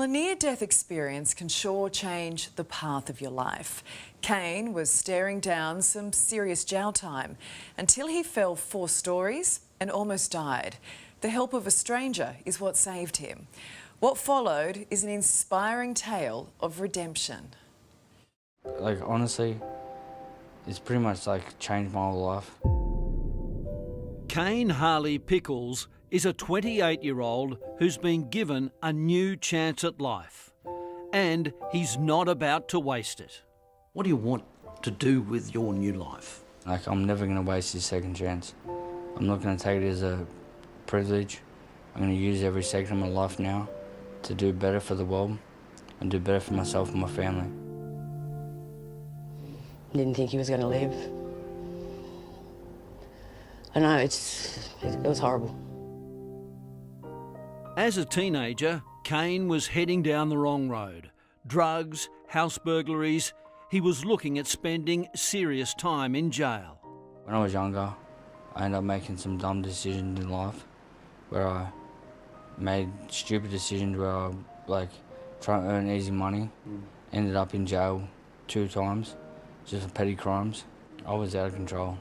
Well, a near-death experience can sure change the path of your life. Kane was staring down some serious jail time until he fell 4 stories and almost died. The help of a stranger is what saved him. What followed is an inspiring tale of redemption. Honestly, it's pretty much changed my whole life. Kane Harley Pickles is a 28-year-old who's been given a new chance at life. And he's not about to waste it. What do you want to do with your new life? I'm never going to waste this second chance. I'm not going to take it as a privilege. I'm going to use every second of my life now to do better for the world and do better for myself and my family. Didn't think he was going to live. I know, it was horrible. As a teenager, Kane was heading down the wrong road. Drugs, house burglaries. He was looking at spending serious time in jail. When I was younger, I ended up making some dumb decisions in life where I made stupid decisions where I trying to earn easy money. Ended up in jail 2 times just for petty crimes. I was out of control.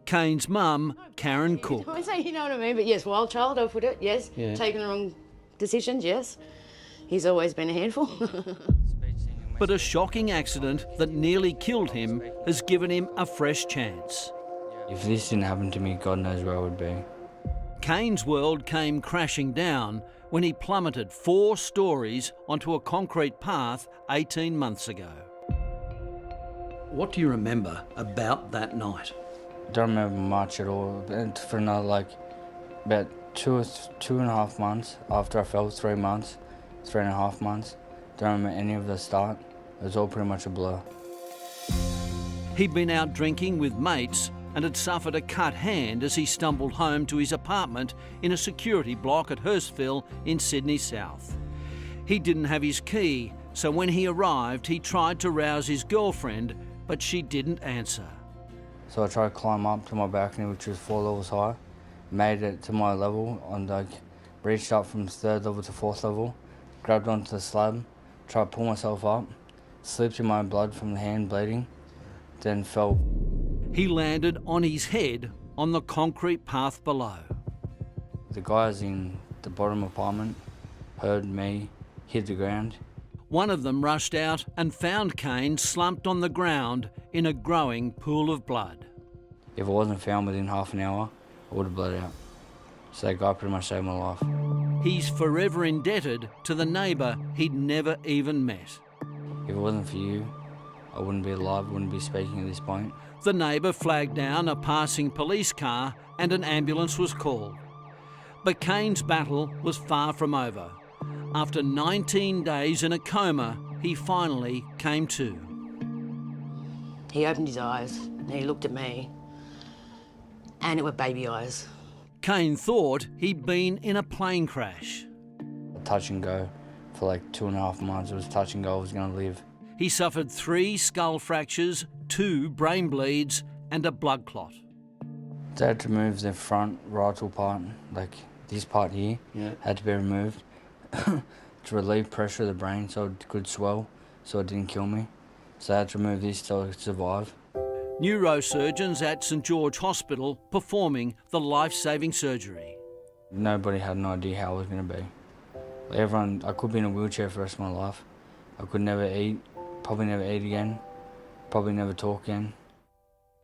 Kane's mum, Karen Cook. I say, you know what I mean, but yes, wild child, I'll put it, yes. Yeah. Taking the wrong decisions, yes. He's always been a handful. But a shocking accident that nearly killed him has given him a fresh chance. If this didn't happen to me, God knows where I would be. Kane's world came crashing down when he plummeted 4 stories onto a concrete path 18 months ago. What do you remember about that night? I don't remember much at all. And for another about 2.5 months after I fell, 3 months, 3.5 months, don't remember any of the start. It was all pretty much a blur. He'd been out drinking with mates and had suffered a cut hand as he stumbled home to his apartment in a security block at Hurstville in Sydney South. He didn't have his key, so when he arrived, he tried to rouse his girlfriend, but she didn't answer. So I tried to climb up to my balcony, which was 4 levels high, made it to my level, and reached up from 3rd level to 4th level, grabbed onto the slab, tried to pull myself up, slipped in my blood from the hand bleeding, then fell. He landed on his head on the concrete path below. The guys in the bottom apartment heard me hit the ground. One of them rushed out and found Kane slumped on the ground in a growing pool of blood. If I wasn't found within half an hour, I would have bled out. So that guy pretty much saved my life. He's forever indebted to the neighbour he'd never even met. If it wasn't for you, I wouldn't be alive, wouldn't be speaking at this point. The neighbour flagged down a passing police car and an ambulance was called. But Kane's battle was far from over. After 19 days in a coma, he finally came to. He opened his eyes and he looked at me, and it were baby eyes. Kane thought he'd been in a plane crash. Touch and go for 2.5 months. It was touch and go. I was going to live. He suffered 3 skull fractures, 2 brain bleeds and a blood clot. They had to remove the front radial part, this part here, had to be removed to relieve pressure of the brain so it could swell, so it didn't kill me. So I had to remove this so I could survive. Neurosurgeons at St George Hospital performing the life-saving surgery. Nobody had an idea how I was going to be. I could be in a wheelchair for the rest of my life. I could never eat, probably never eat again, probably never talk again.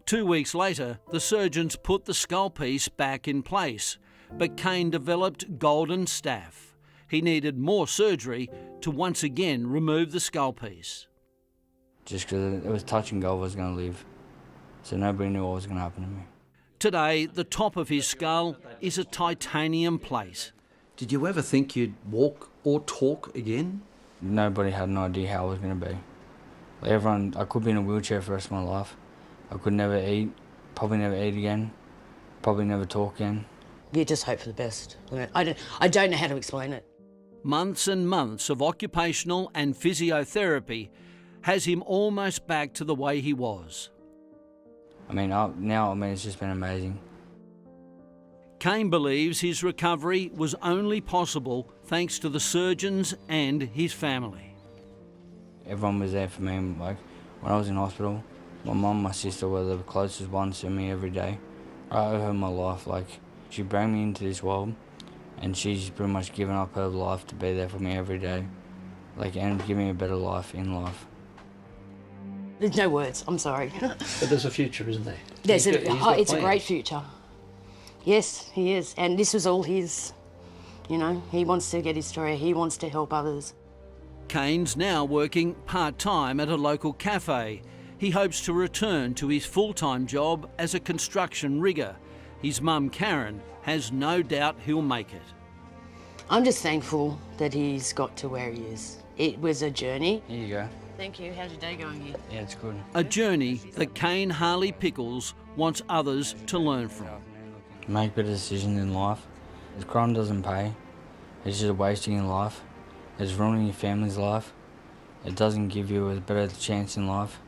2 weeks later, the surgeons put the skull piece back in place, but Kane developed golden staph. He needed more surgery to once again remove the skull piece. Just because it was touch and go, I was going to live. So nobody knew what was going to happen to me. Today, the top of his skull is a titanium plate. Did you ever think you'd walk or talk again? Nobody had an idea how I was going to be. I could be in a wheelchair for the rest of my life. I could never eat, probably never eat again, probably never talk again. You just hope for the best. I don't know how to explain it. Months and months of occupational and physiotherapy has him almost back to the way he was. Now it's just been amazing. Kane believes his recovery was only possible thanks to the surgeons and his family. Everyone was there for me. Like, when I was in hospital, my mum and my sister were the closest ones to me every day. I owe her my life. Like, she brought me into this world, and she's pretty much given up her life to be there for me every day, like, and give me a better life in life. There's no words, I'm sorry. But there's a future, isn't there? It's a plans. great future. Yes, he is. And this was all his, you know. He wants to get his story. He wants to help others. Kane's now working part-time at a local cafe. He hopes to return to his full-time job as a construction rigger. His mum, Karen, has no doubt he'll make it. I'm just thankful that he's got to where he is. It was a journey. Here you go. Thank you. How's your day going here? Yeah, it's good. A journey that Kane Harley Pickles wants others to learn from. Make better decisions in life. This crime doesn't pay. It's just wasting your life. It's ruining your family's life. It doesn't give you a better chance in life.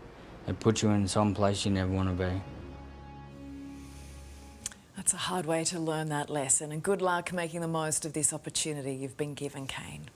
It puts you in some place you never want to be. That's a hard way to learn that lesson, and good luck making the most of this opportunity you've been given, Kane.